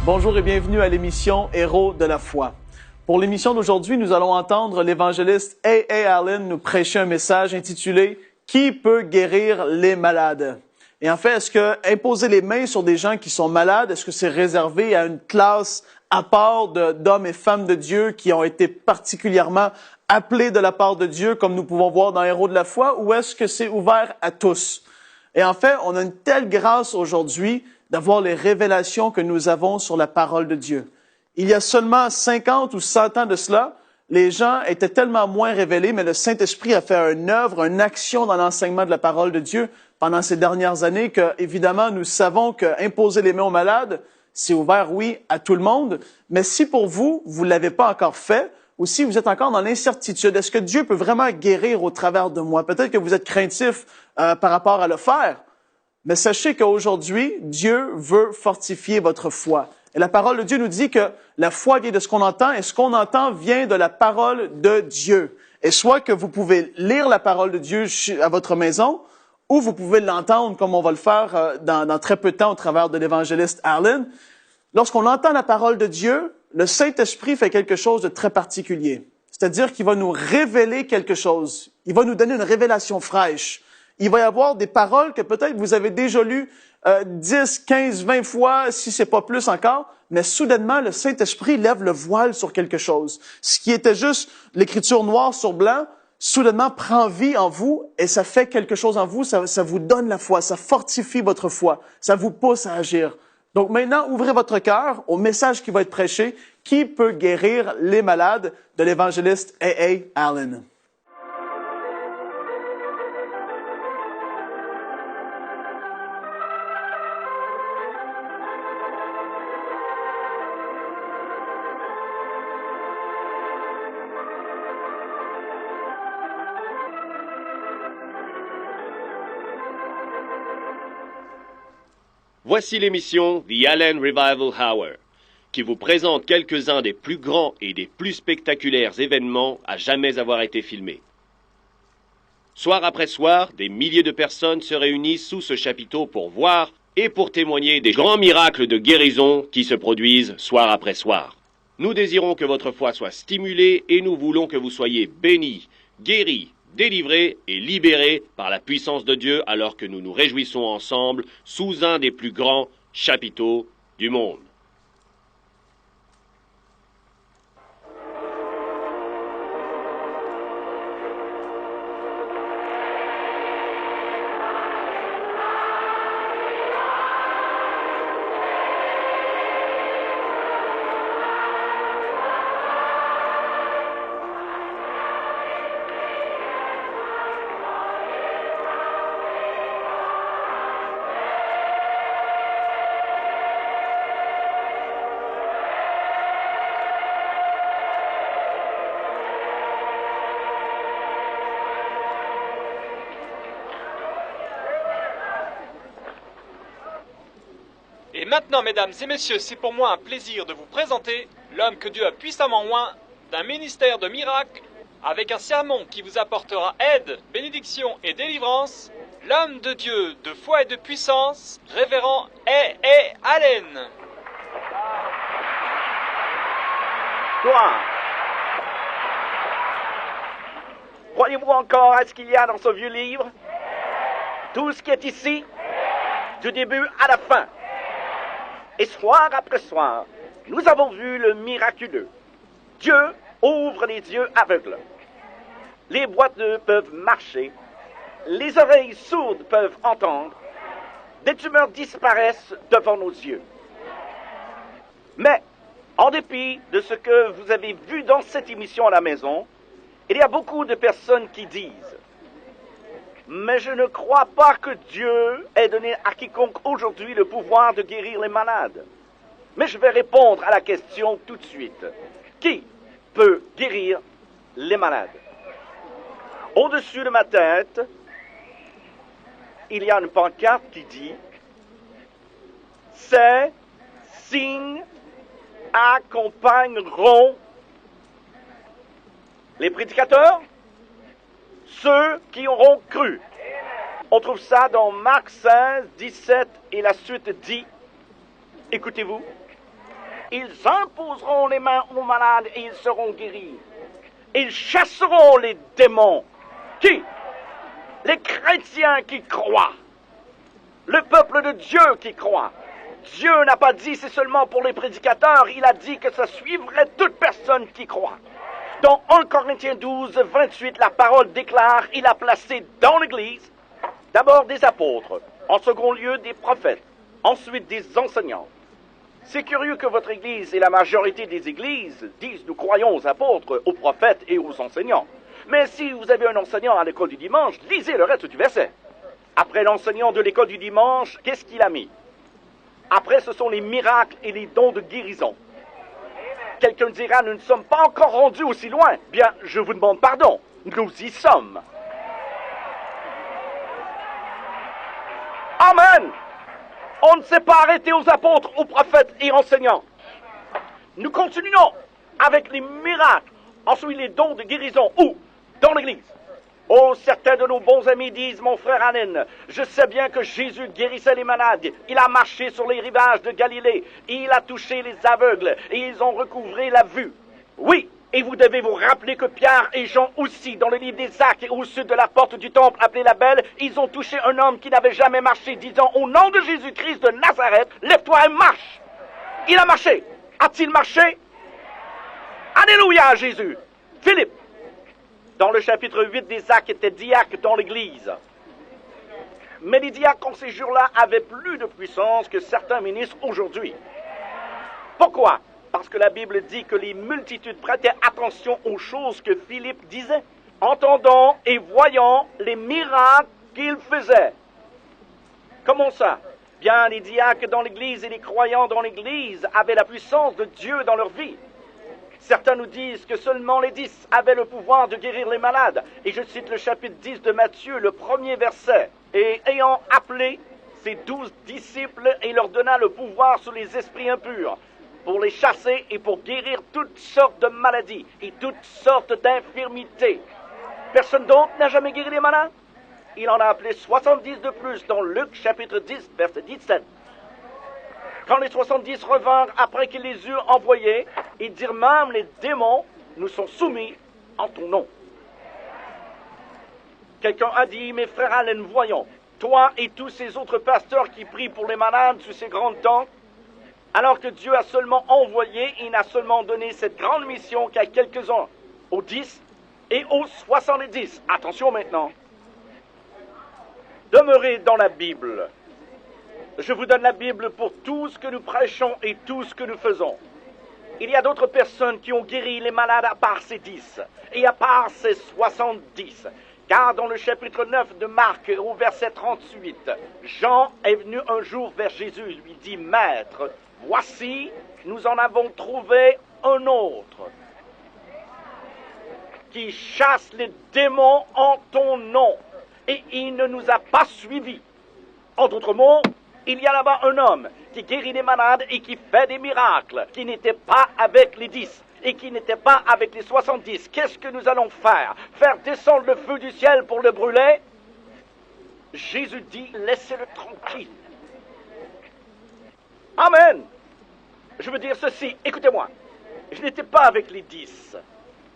Bonjour et bienvenue à l'émission Héros de la foi. Pour l'émission d'aujourd'hui, nous allons entendre l'évangéliste A.A. Allen nous prêcher un message intitulé « Qui peut guérir les malades ?» Et en fait, est-ce que imposer les mains sur des gens qui sont malades, est-ce que c'est réservé à une classe à part d'hommes et femmes de Dieu qui ont été particulièrement appelés de la part de Dieu, comme nous pouvons voir dans Héros de la foi, ou est-ce que c'est ouvert à tous? Et en fait, on a une telle grâce aujourd'hui d'avoir les révélations que nous avons sur la parole de Dieu. Il y a seulement 50 ou 100 ans de cela, les gens étaient tellement moins révélés, mais le Saint-Esprit a fait une œuvre, une action dans l'enseignement de la parole de Dieu pendant ces dernières années que, évidemment, nous savons qu'imposer les mains aux malades, c'est ouvert, oui, à tout le monde. Mais si pour vous, vous ne l'avez pas encore fait, ou si vous êtes encore dans l'incertitude, est-ce que Dieu peut vraiment guérir au travers de moi? Peut-être que vous êtes craintif par rapport à le faire. Mais sachez qu'aujourd'hui, Dieu veut fortifier votre foi. Et la parole de Dieu nous dit que la foi vient de ce qu'on entend et ce qu'on entend vient de la parole de Dieu. Et soit que vous pouvez lire la parole de Dieu à votre maison ou vous pouvez l'entendre comme on va le faire dans très peu de temps au travers de l'évangéliste Allen. Lorsqu'on entend la parole de Dieu, le Saint-Esprit fait quelque chose de très particulier. C'est-à-dire qu'il va nous révéler quelque chose. Il va nous donner une révélation fraîche. Il va y avoir des paroles que peut-être vous avez déjà lues 10, 15, 20 fois, si c'est pas plus encore, mais soudainement, le Saint-Esprit lève le voile sur quelque chose. Ce qui était juste l'écriture noire sur blanc, soudainement prend vie en vous et ça fait quelque chose en vous, ça vous donne la foi, ça fortifie votre foi, ça vous pousse à agir. Donc maintenant, ouvrez votre cœur au message qui va être prêché, qui peut guérir les malades de l'évangéliste A.A. Allen. Voici l'émission The Allen Revival Hour, qui vous présente quelques-uns des plus grands et des plus spectaculaires événements à jamais avoir été filmés. Soir après soir, des milliers de personnes se réunissent sous ce chapiteau pour voir et pour témoigner des grands miracles de guérison qui se produisent soir après soir. Nous désirons que votre foi soit stimulée et nous voulons que vous soyez bénis, guéris, délivrés et libérés par la puissance de Dieu alors que nous nous réjouissons ensemble sous un des plus grands chapiteaux du monde. Et maintenant, mesdames et messieurs, c'est pour moi un plaisir de vous présenter l'homme que Dieu a puissamment oint d'un ministère de miracles, avec un sermon qui vous apportera aide, bénédiction et délivrance, l'homme de Dieu de foi et de puissance, révérend A.A. Allen. Gloire. Croyez-vous encore à ce qu'il y a dans ce vieux livre? Tout ce qui est ici, du début à la fin. Et soir après soir, nous avons vu le miraculeux. Dieu ouvre les yeux aveugles. Les boiteux peuvent marcher. Les oreilles sourdes peuvent entendre. Des tumeurs disparaissent devant nos yeux. Mais, en dépit de ce que vous avez vu dans cette émission à la maison, il y a beaucoup de personnes qui disent « Mais je ne crois pas que Dieu ait donné à quiconque aujourd'hui le pouvoir de guérir les malades. » Mais je vais répondre à la question tout de suite. Qui peut guérir les malades? Au-dessus de ma tête, il y a une pancarte qui dit « Ces signes accompagneront les prédicateurs, ceux qui auront cru. » On trouve ça dans Marc 16, 17 et la suite dit, écoutez-vous, Ils imposeront les mains aux malades et ils seront guéris. Ils chasseront les démons. Qui? Les chrétiens qui croient. Le peuple de Dieu qui croit. Dieu n'a pas dit c'est seulement pour les prédicateurs, il a dit que ça suivrait toute personne qui croit. Dans 1 Corinthiens 12, 28, la parole déclare, il a placé dans l'Église d'abord des apôtres, en second lieu des prophètes, ensuite des enseignants. C'est curieux que votre Église et la majorité des églises disent nous croyons aux apôtres, aux prophètes et aux enseignants. Mais si vous avez un enseignant à l'école du dimanche, lisez le reste du verset. Après l'enseignant de l'école du dimanche, qu'est-ce qu'il a mis? Après, ce sont les miracles et les dons de guérison. Quelqu'un dira, nous ne sommes pas encore rendus aussi loin. Bien, je vous demande pardon. Nous y sommes. Amen. On ne s'est pas arrêté aux apôtres, aux prophètes et enseignants. Nous continuons avec les miracles. Ensuite, les dons de guérison. Où? Dans l'Église. Oh, certains de nos bons amis disent, mon frère Allen, je sais bien que Jésus guérissait les malades. Il a marché sur les rivages de Galilée. Il a touché les aveugles et ils ont recouvré la vue. Oui, et vous devez vous rappeler que Pierre et Jean aussi, dans le livre des Actes, au sud de la porte du temple appelée la Belle, ils ont touché un homme qui n'avait jamais marché, disant, au nom de Jésus-Christ de Nazareth, lève-toi et marche. Il a marché. A-t-il marché? Alléluia à Jésus. Philippe, dans le chapitre 8 des Actes, était diacre dans l'Église. Mais les diacres en ces jours-là avaient plus de puissance que certains ministres aujourd'hui. Pourquoi? Parce que la Bible dit que les multitudes prêtaient attention aux choses que Philippe disait, entendant et voyant les miracles qu'il faisait. Comment ça? Bien, les diacres dans l'Église et les croyants dans l'Église avaient la puissance de Dieu dans leur vie. Certains nous disent que seulement les 10 avaient le pouvoir de guérir les malades. Et je cite le chapitre 10 de Matthieu, le premier verset. Et ayant appelé ses 12 disciples, et leur donna le pouvoir sur les esprits impurs, pour les chasser et pour guérir toutes sortes de maladies et toutes sortes d'infirmités. Personne d'autre n'a jamais guéri les malades? Il en a appelé 70 de plus dans Luc chapitre 10, verset 17. Quand les 70 revinrent après qu'ils les eurent envoyés, ils dirent même, les démons nous sont soumis en ton nom. Quelqu'un a dit, mes frères Allen, voyons, toi et tous ces autres pasteurs qui prient pour les malades sur ces grandes tentes, alors que Dieu a seulement envoyé, il n'a seulement donné cette grande mission qu'à quelques-uns, aux 10 et aux 70. Attention maintenant. Demeurez dans la Bible. Je vous donne la Bible pour tout ce que nous prêchons et tout ce que nous faisons. Il y a d'autres personnes qui ont guéri les malades à part ces 10 et à part ces 70. Car dans le chapitre 9 de Marc, au verset 38, Jean est venu un jour vers Jésus et lui dit, Maître, voici, nous en avons trouvé un autre qui chasse les démons en ton nom et il ne nous a pas suivis. En d'autres mots, il y a là-bas un homme qui guérit les malades et qui fait des miracles, qui n'était pas avec les 10 et qui n'était pas avec les 70. Qu'est-ce que nous allons faire? Faire descendre le feu du ciel pour le brûler? Jésus dit, laissez-le tranquille. Amen. Je veux dire ceci, écoutez-moi. Je n'étais pas avec les 10,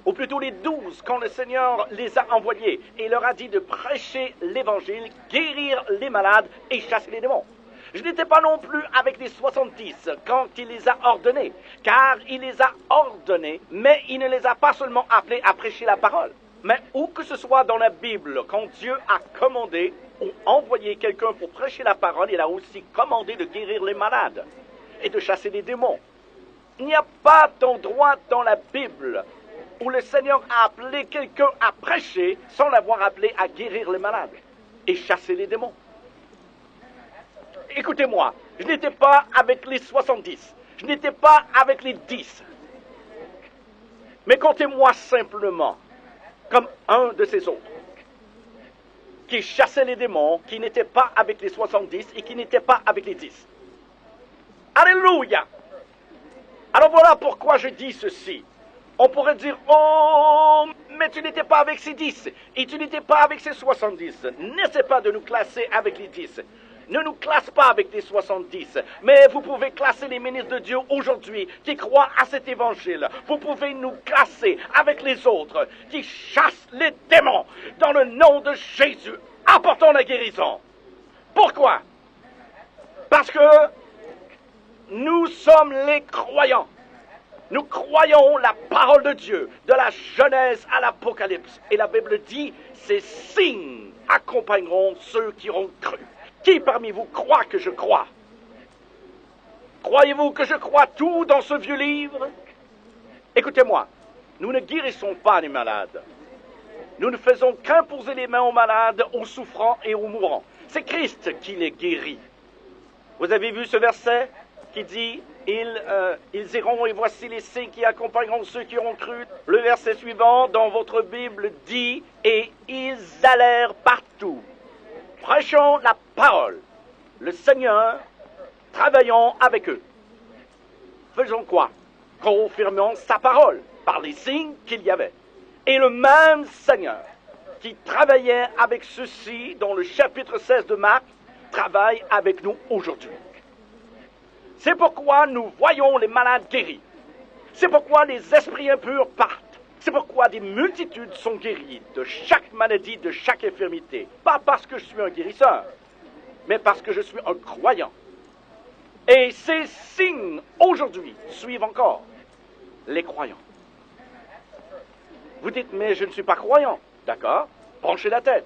ou plutôt les 12, quand le Seigneur les a envoyés et leur a dit de prêcher l'Évangile, guérir les malades et chasser les démons. Je n'étais pas non plus avec les 70 quand il les a ordonnés, car il les a ordonnés, mais il ne les a pas seulement appelés à prêcher la parole. Mais où que ce soit dans la Bible, quand Dieu a commandé ou envoyé quelqu'un pour prêcher la parole, il a aussi commandé de guérir les malades et de chasser les démons. Il n'y a pas d'endroit dans la Bible où le Seigneur a appelé quelqu'un à prêcher sans l'avoir appelé à guérir les malades et chasser les démons. Écoutez-moi, je n'étais pas avec les 70, je n'étais pas avec les 10. Mais comptez-moi simplement comme un de ces autres qui chassait les démons, qui n'était pas avec les 70 et qui n'était pas avec les 10. Alléluia! Alors voilà pourquoi je dis ceci. On pourrait dire, oh, mais tu n'étais pas avec ces 10 et tu n'étais pas avec ces 70. N'essaie pas de nous classer avec les 10. ne nous classe pas avec des 70, mais vous pouvez classer les ministres de Dieu aujourd'hui qui croient à cet évangile. Vous pouvez nous classer avec les autres qui chassent les démons dans le nom de Jésus. Apportons la guérison. Pourquoi? Parce que nous sommes les croyants. Nous croyons la parole de Dieu, de la Genèse à l'Apocalypse. Et la Bible dit, ces signes accompagneront ceux qui auront cru. Qui parmi vous croit que je crois? Croyez-vous que je crois tout dans ce vieux livre? Écoutez-moi, nous ne guérissons pas les malades. Nous ne faisons qu'imposer les mains aux malades, aux souffrants et aux mourants. C'est Christ qui les guérit. Vous avez vu ce verset qui dit « Ils iront et voici les signes qui accompagneront ceux qui auront cru ». Le verset suivant dans votre Bible dit « Et ils allèrent partout, prêchant la parole, le Seigneur, travaillant avec eux. » Faisons quoi? Confirmons sa parole par les signes qu'il y avait. Et le même Seigneur qui travaillait avec ceux-ci dans le chapitre 16 de Marc travaille avec nous aujourd'hui. C'est pourquoi nous voyons les malades guéris. C'est pourquoi les esprits impurs partent. C'est pourquoi des multitudes sont guéries de chaque maladie, de chaque infirmité. Pas parce que je suis un guérisseur, mais parce que je suis un croyant. Et ces signes, aujourd'hui, suivent encore les croyants. Vous dites, mais je ne suis pas croyant. D'accord, penchez la tête.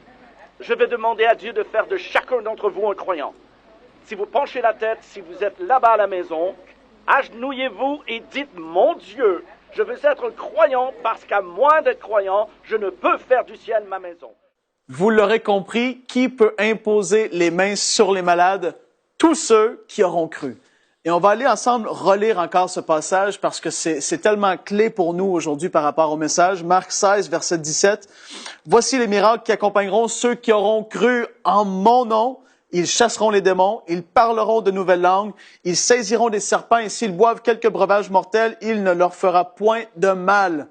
Je vais demander à Dieu de faire de chacun d'entre vous un croyant. Si vous penchez la tête, si vous êtes là-bas à la maison, agenouillez-vous et dites, mon Dieu, je veux être un croyant parce qu'à moins d'être croyant, je ne peux faire du ciel ma maison. Vous l'aurez compris, qui peut imposer les mains sur les malades? Tous ceux qui auront cru. Et on va aller ensemble relire encore ce passage parce que c'est tellement clé pour nous aujourd'hui par rapport au message. Marc 16, verset 17. « Voici les miracles qui accompagneront ceux qui auront cru en mon nom. Ils chasseront les démons, ils parleront de nouvelles langues, ils saisiront des serpents et s'ils boivent quelques breuvages mortels, il ne leur fera point de mal.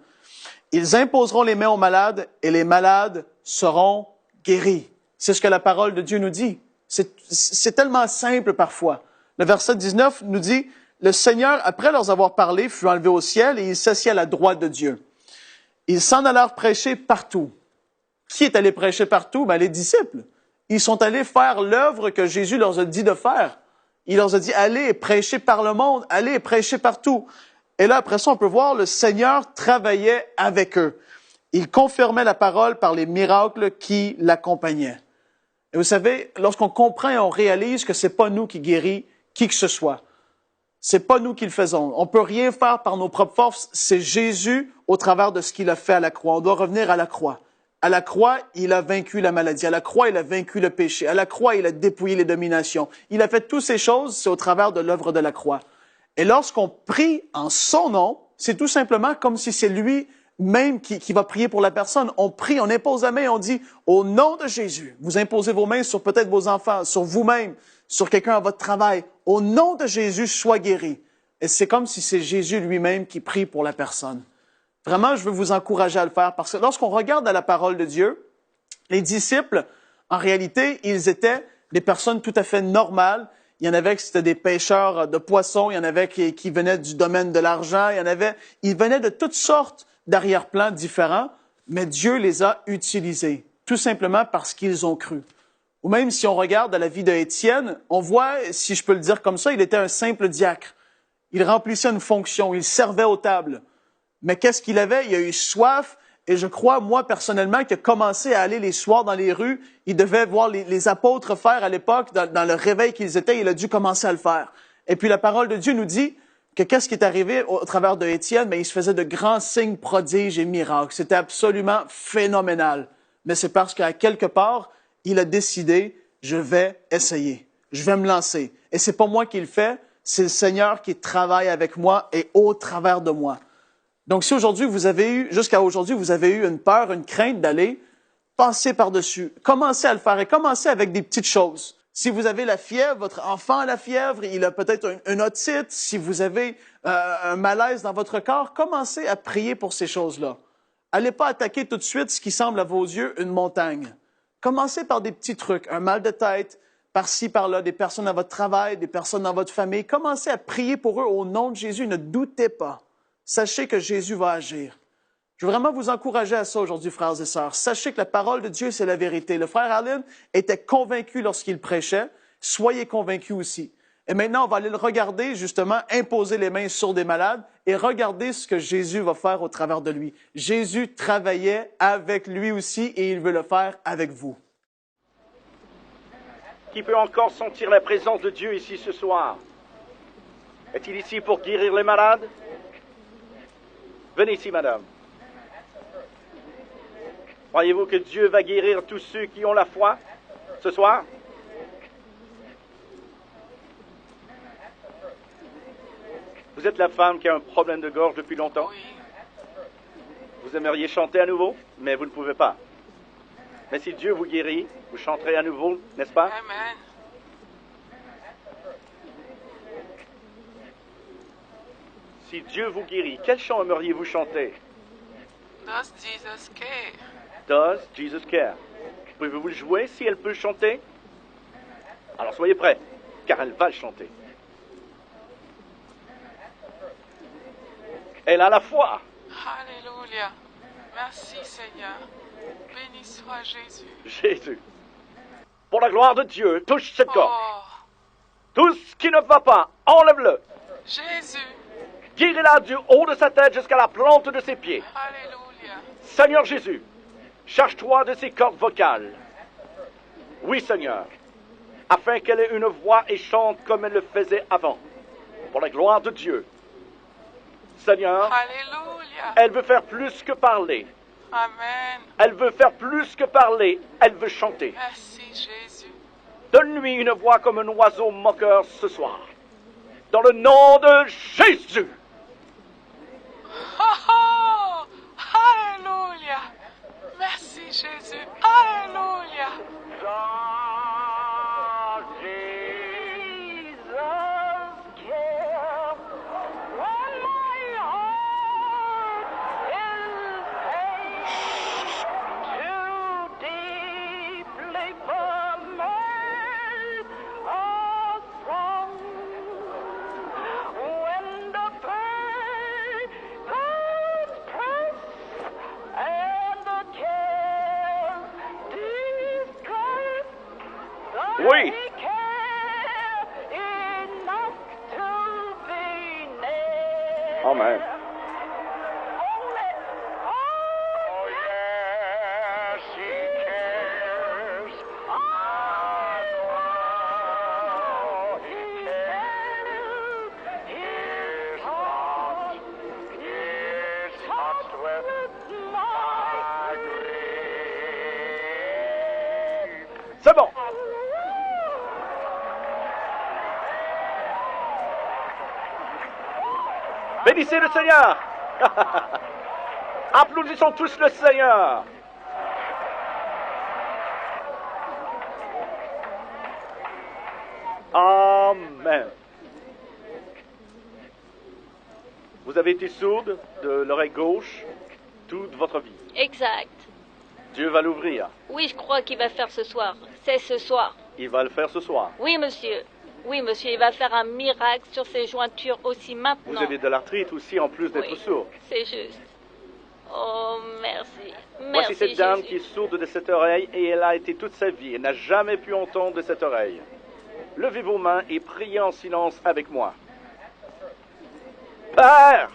Ils imposeront les mains aux malades et les malades seront guéris. » C'est ce que la parole de Dieu nous dit. C'est tellement simple parfois. Le verset 19 nous dit, « Le Seigneur, après leur avoir parlé, fut enlevé au ciel et il s'assit à la droite de Dieu. Ils s'en allèrent prêcher partout. » Qui est allé prêcher partout? Ben, les disciples. Ils sont allés faire l'œuvre que Jésus leur a dit de faire. Il leur a dit, allez prêcher par le monde, allez prêcher partout. Et là, après ça, on peut voir, le Seigneur travaillait avec eux. Il confirmait la parole par les miracles qui l'accompagnaient. Et vous savez, lorsqu'on comprend et on réalise que c'est pas nous qui guérit qui que ce soit. C'est pas nous qui le faisons. On peut rien faire par nos propres forces. C'est Jésus au travers de ce qu'il a fait à la croix. On doit revenir à la croix. À la croix, il a vaincu la maladie. À la croix, il a vaincu le péché. À la croix, il a dépouillé les dominations. Il a fait toutes ces choses, c'est au travers de l'œuvre de la croix. Et lorsqu'on prie en son nom, c'est tout simplement comme si c'est lui même qui va prier pour la personne. On prie, on impose la main et on dit, au nom de Jésus, vous imposez vos mains sur peut-être vos enfants, sur vous-même, sur quelqu'un à votre travail. Au nom de Jésus, sois guéri. Et c'est comme si c'est Jésus lui-même qui prie pour la personne. Vraiment, je veux vous encourager à le faire parce que lorsqu'on regarde à la parole de Dieu, les disciples, en réalité, ils étaient des personnes tout à fait normales. Il y en avait qui étaient des pêcheurs de poissons, il y en avait qui venaient du domaine de l'argent, ils venaient de toutes sortes d'arrière-plans différents, mais Dieu les a utilisés, tout simplement parce qu'ils ont cru. Ou même si on regarde à la vie d'Étienne, on voit, si je peux le dire comme ça, il était un simple diacre. Il remplissait une fonction, il servait aux tables. Mais qu'est-ce qu'il avait? Il a eu soif, et je crois, moi, personnellement, qu'il a commencé à aller les soirs dans les rues. Il devait voir les apôtres faire à l'époque, dans le réveil qu'ils étaient, il a dû commencer à le faire. Et puis la parole de Dieu nous dit que qu'est-ce qui est arrivé au travers de Étienne? Mais il se faisait de grands signes, prodiges et miracles. C'était absolument phénoménal. Mais c'est parce qu'à quelque part, il a décidé, je vais essayer, je vais me lancer. Et c'est pas moi qui le fais, c'est le Seigneur qui travaille avec moi et au travers de moi. Donc, si aujourd'hui, jusqu'à aujourd'hui, vous avez eu une peur, une crainte d'aller, passez par-dessus. Commencez à le faire et commencez avec des petites choses. Si vous avez la fièvre, votre enfant a la fièvre, il a peut-être une otite, si vous avez un malaise dans votre corps, commencez à prier pour ces choses-là. Allez pas attaquer tout de suite ce qui semble à vos yeux une montagne. Commencez par des petits trucs, un mal de tête, par-ci, par-là, des personnes à votre travail, des personnes dans votre famille. Commencez à prier pour eux au nom de Jésus. Ne doutez pas. Sachez que Jésus va agir. Je veux vraiment vous encourager à ça aujourd'hui, frères et sœurs. Sachez que la parole de Dieu, c'est la vérité. Le frère Allen était convaincu lorsqu'il prêchait. Soyez convaincus aussi. Et maintenant, on va aller le regarder, justement, imposer les mains sur des malades et regarder ce que Jésus va faire au travers de lui. Jésus travaillait avec lui aussi et il veut le faire avec vous. Qui peut encore sentir la présence de Dieu ici ce soir? Est-il ici pour guérir les malades? Venez ici, madame. Croyez-vous que Dieu va guérir tous ceux qui ont la foi ce soir? Vous êtes la femme qui a un problème de gorge depuis longtemps? Oui. Vous aimeriez chanter à nouveau, mais vous ne pouvez pas. Mais si Dieu vous guérit, vous chanterez à nouveau, n'est-ce pas? Amen. Si Dieu vous guérit, quel chant aimeriez-vous chanter? Does Jesus care? Does Jesus care? Pouvez-vous le jouer si elle peut chanter? Alors soyez prêts, car elle va le chanter. Elle a la foi. Alléluia. Merci Seigneur. Béni soit Jésus. Jésus. Pour la gloire de Dieu, touche cette gorge. Oh, Tout ce qui ne va pas, enlève-le. Jésus. Guéris-la du haut de sa tête jusqu'à la plante de ses pieds. Alléluia. Seigneur Jésus, charge-toi de ses cordes vocales. Oui, Seigneur, afin qu'elle ait une voix et chante comme elle le faisait avant. Pour la gloire de Dieu. Seigneur, Alléluia. elle veut faire plus que parler. Amen. Elle veut faire plus que parler. Elle veut chanter. Merci Jésus. Donne-lui une voix comme un oiseau moqueur ce soir. Dans le nom de Jésus. Oh, oh. Alléluia. Merci Jésus. Alléluia. Oui. Amen. C'est bon. Bénissez le Seigneur. Applaudissons tous le Seigneur. Amen. Vous avez été sourde de l'oreille gauche toute votre vie. Exact. Dieu va l'ouvrir. Oui, je crois qu'il va faire ce soir. C'est ce soir. Il va le faire ce soir. Oui, monsieur. Oui, monsieur, il va faire un miracle sur ses jointures aussi Vous maintenant. avez de l'arthrite aussi en plus d'être Oui, sourd. c'est juste. Oh, merci. Voici Merci, cette dame Jésus. qui est sourde de cette oreille et elle a été toute sa vie. Elle n'a jamais pu entendre de cette oreille. Levez vos mains et priez en silence avec moi. Père,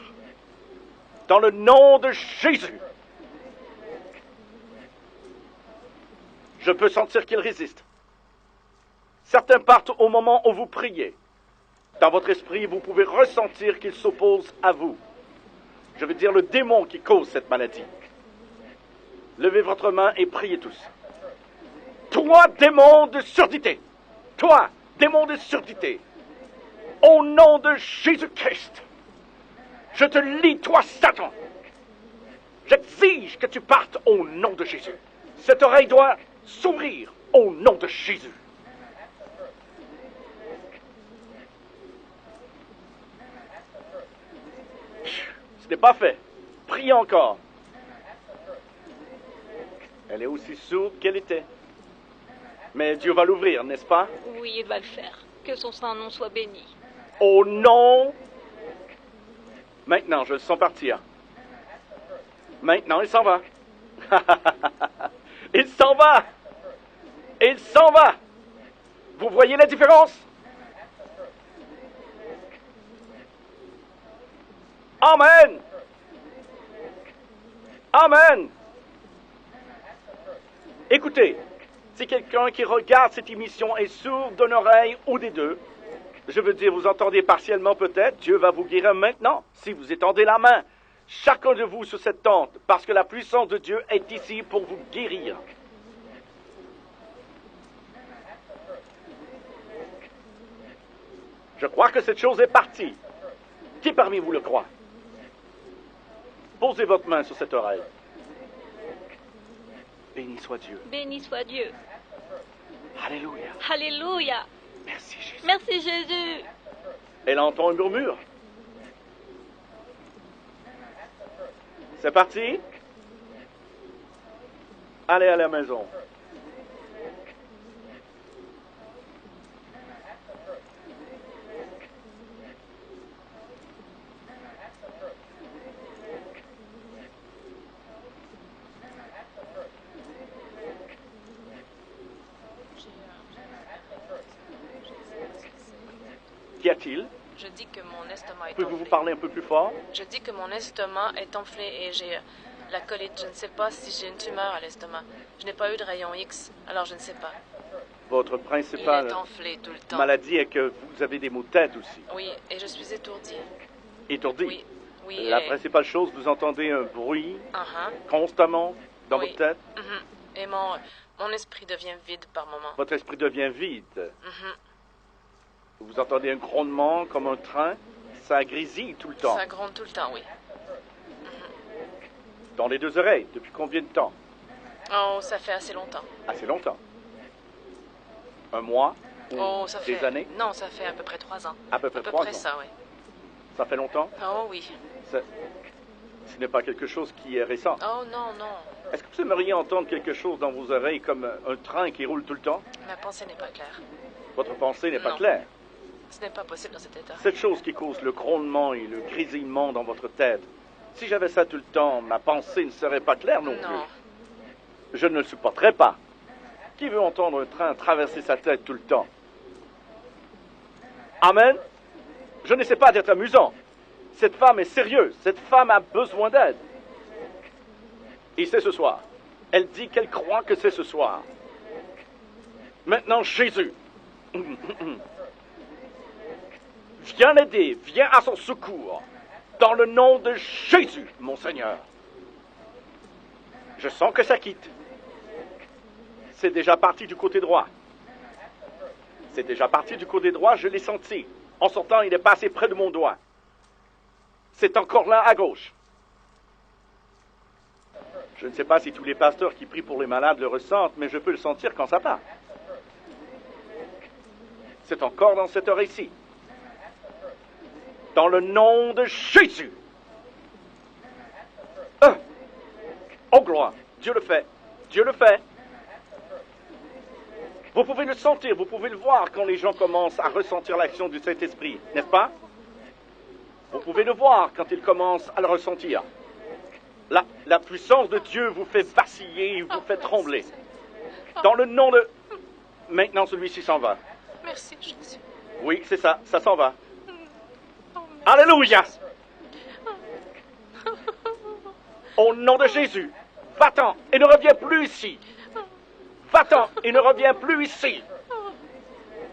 dans le nom de Jésus, je peux sentir qu'il résiste. Certains partent au moment où vous priez. Dans votre esprit, vous pouvez ressentir qu'il s'oppose à vous. Je veux dire le démon qui cause cette maladie. Levez votre main et priez tous. Toi, démon de surdité. Toi, démon de surdité. Au nom de Jésus-Christ, je te lie, toi, Satan. J'exige que tu partes au nom de Jésus. Cette oreille doit s'ouvrir au nom de Jésus. Ce n'est pas fait. Priez encore. Elle est aussi sourde qu'elle était. Mais Dieu va l'ouvrir, n'est-ce pas? Oui, il va le faire. Que son saint nom soit béni. Oh non! Maintenant, je le sens partir. Maintenant, il s'en va. Il s'en va! Il s'en va! Vous voyez la différence? Amen! Amen! Écoutez, si quelqu'un qui regarde cette émission est sourd d'une oreille ou des deux, je veux dire, vous entendez partiellement peut-être, Dieu va vous guérir maintenant, si vous étendez la main, chacun de vous sur cette tente, parce que la puissance de Dieu est ici pour vous guérir. Je crois que cette chose est partie. Qui parmi vous le croit? Posez votre main sur cette oreille. Béni soit Dieu. Béni soit Dieu. Alléluia. Alléluia. Merci Jésus. Merci Jésus. Elle entend un murmure. C'est parti. Allez à la maison. Qu'y a-t-il? Je dis que mon estomac est Pouvez-vous enflé. parler un peu plus fort? Je dis que mon estomac est enflé et j'ai la colite. Je ne sais pas si j'ai une tumeur à l'estomac. Je n'ai pas eu de rayon X, alors je ne sais pas. Votre Il principale est enflé tout le temps. maladie est que vous avez des maux de tête aussi. Oui, et je suis étourdie. Étourdi. Oui, oui. La et... principale chose, vous entendez un bruit Uh-huh. constamment dans Oui. votre tête. Mhm. Et mon esprit devient vide par moments. Votre esprit devient vide. Mhm. Vous entendez un grondement comme un train. Ça grésille tout le temps. Ça gronde tout le temps, oui. Dans les deux oreilles. Depuis combien de temps? Oh, ça fait assez longtemps. Assez longtemps. Un mois? Ou Oh, ça des fait... années? Non, ça fait à peu près 3 ans. À peu près À peu 3 près ans. ça, oui. Ça fait longtemps? Oh oui. Ce n'est pas quelque chose qui est récent. Oh non, non. Est-ce que vous aimeriez entendre quelque chose dans vos oreilles comme un train qui roule tout le temps? Ma pensée n'est pas claire. Votre pensée n'est pas Non. claire. Ce n'est pas possible dans cet état. Cette chose qui cause le grondement et le grésillement dans votre tête. Si j'avais ça tout le temps, ma pensée ne serait pas claire non Non. plus. Je ne le supporterais pas. Qui veut entendre un train traverser sa tête tout le temps? Amen? Je n'essaie pas d'être amusant. Cette femme est sérieuse. Cette femme a besoin d'aide. Et c'est ce soir. Elle dit qu'elle croit que c'est ce soir. Maintenant, Jésus. Viens l'aider. Viens à son secours. Dans le nom de Jésus, mon Seigneur. Je sens que ça quitte. C'est déjà parti du côté droit. C'est déjà parti du côté droit, je l'ai senti. En sortant, il est passé près de mon doigt. C'est encore là à gauche. Je ne sais pas si tous les pasteurs qui prient pour les malades le ressentent, mais je peux le sentir quand ça part. C'est encore dans cette oreille-ci. Dans le nom de Jésus. Oh gloire, Dieu le fait. Dieu le fait. Vous pouvez le sentir, vous pouvez le voir quand les gens commencent à ressentir l'action du Saint-Esprit, n'est-ce pas? Vous pouvez le voir quand ils commencent à le ressentir. La puissance de Dieu vous fait vaciller, vous fait trembler. Dans le nom de... Maintenant, celui-ci s'en va. Merci, Jésus. Oui, c'est ça, ça s'en va. Oh, merci. Alléluia! Au nom de Jésus, va-t'en et ne reviens plus ici. Va-t'en et ne reviens plus ici.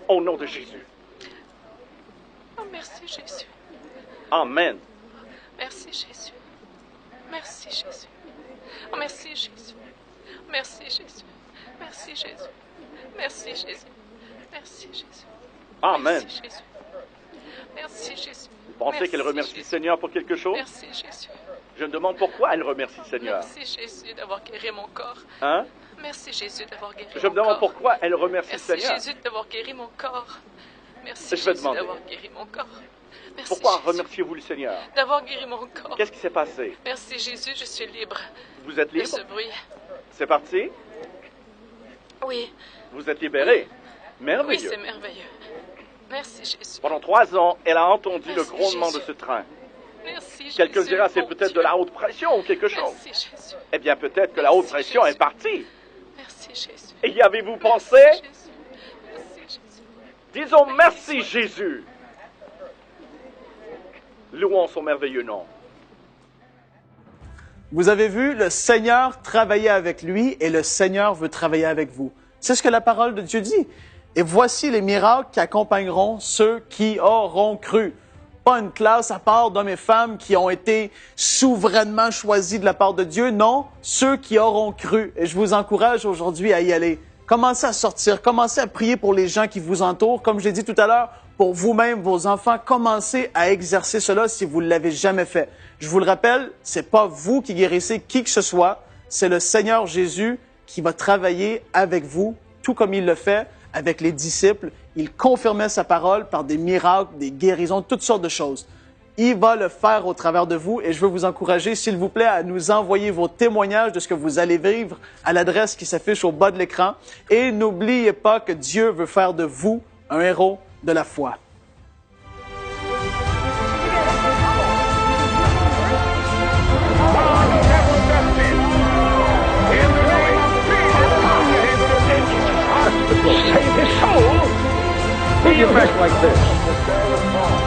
Au nom de Jésus. Oh, merci, Jésus. Amen. Merci, Jésus. Merci, Jésus. Oh, merci, Jésus. Merci, Jésus. Merci, Jésus. Merci, Jésus. Merci, Jésus. Amen. Merci, Jésus. Merci, Jésus. Vous pensez qu'elle remercie le Seigneur pour quelque chose? Merci, Jésus. Je me demande pourquoi elle remercie le Seigneur. Merci, Jésus, d'avoir guéri mon corps. Hein? Merci, Jésus, d'avoir guéri Je me mon demande corps. pourquoi elle remercie le Merci, Seigneur. Jésus, d'avoir guéri mon corps. Merci, Je vais Jésus, demander. d'avoir guéri mon corps. Merci, Pourquoi Jésus, remerciez-vous le Seigneur? d'avoir guéri mon corps. Qu'est-ce qui s'est passé? Merci, Jésus, je suis libre Vous êtes de libre? ce bruit. C'est parti? Oui, Vous êtes libéré. Oui, Merveilleux. c'est merveilleux. Merci, Jésus. Pendant 3 ans, elle a entendu Merci, le grondement Jésus. de ce train. Merci, Jésus. Quelqu'un dira c'est mon peut-être Dieu. de la haute pression ou quelque chose. Merci, Jésus. Eh bien, peut-être que la haute Merci, pression Jésus. est partie. Merci, Jésus. Et y avez-vous pensé? Merci, Jésus. Merci, Jésus. Disons merci, Jésus. Louons son merveilleux nom. Vous avez vu, le Seigneur travaillait avec lui et le Seigneur veut travailler avec vous. C'est ce que la parole de Dieu dit. Et voici les miracles qui accompagneront ceux qui auront cru. Pas une classe à part d'hommes et femmes qui ont été souverainement choisis de la part de Dieu. Non, ceux qui auront cru. Et je vous encourage aujourd'hui à y aller. Commencez à sortir, commencez à prier pour les gens qui vous entourent. Comme je l'ai dit tout à l'heure, pour vous-même, vos enfants, commencez à exercer cela si vous ne l'avez jamais fait. Je vous le rappelle, c'est pas vous qui guérissez qui que ce soit, c'est le Seigneur Jésus qui va travailler avec vous, tout comme il le fait avec les disciples. Il confirmait sa parole par des miracles, des guérisons, toutes sortes de choses. Il va le faire au travers de vous et je veux vous encourager, s'il vous plaît, à nous envoyer vos témoignages de ce que vous allez vivre à l'adresse qui s'affiche au bas de l'écran. Et n'oubliez pas que Dieu veut faire de vous un héros de la foi. Save his soul. Be back like this.